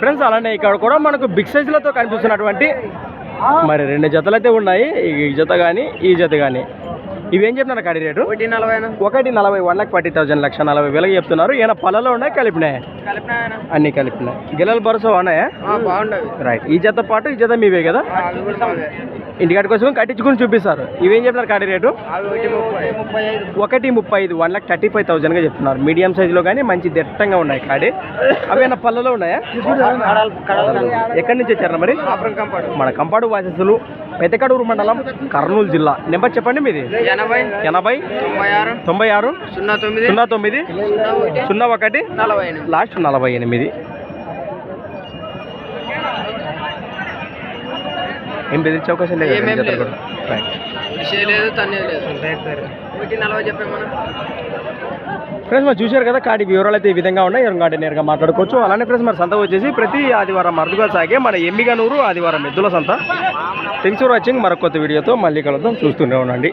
Friends అలానే ఇక్కడ కూడా మనకు బిగ్ సైజులతో కనిపిస్తున్నటువంటి మరి 2 జతలు అయితే ఉన్నాయి. ఈ జత కానీ ఈ జత కానీ ఇవేం చెప్తున్నారు కాడి రేటు? 1,40,000 1,40,000 1,40,000 చెప్తున్నారు. ఏమైనా పళ్ళలో ఉన్నాయి కలిపినాయి? అన్ని కలిపినాయి. గిల్లలు భరోసా ఉన్నాయా? రైట్. ఈ జత పాటు ఈ జత మీవే కదా? ఇంటికాడి కోసం కట్టించుకుని చూపిస్తారు. ఇవేం చెప్తున్నారు కాడి రేటు? 1,35,000 1,35,000 చెప్తున్నారు. మీడియం సైజులో కానీ మంచి దట్టంగా ఉన్నాయి కాడి. అవి ఏమైనా పళ్ళలో ఉన్నాయా? ఎక్కడి నుంచి వచ్చారా మరి? మన కంపాడు వాసస్సులు, పెద్దకడూరు మండలం, కర్నూలు జిల్లా. నెంబర్ చెప్పండి మీది. 80 96 09 01 లాస్ట్ 48. ఏం బెదిరించే అవకాశం లేదు. ఫ్రెండ్స్ మరి చూశారు కదా కాడి వివరాలు అయితే ఈ విధంగా ఉన్నాయి. ఎవరి నేరుగా మాట్లాడుకోవచ్చు. అలానే ఫ్రెండ్స్ మరి సంత వచ్చేసి ప్రతి ఆదివారం అరుదుగా సాగే మన ఎమ్మిగనూరు ఆదివారం ఎద్దుల సంత. Thanks for watching. మరొక కొత్త వీడియోతో మళ్ళీ కలుద్దాం. చూస్తూనే ఉండండి.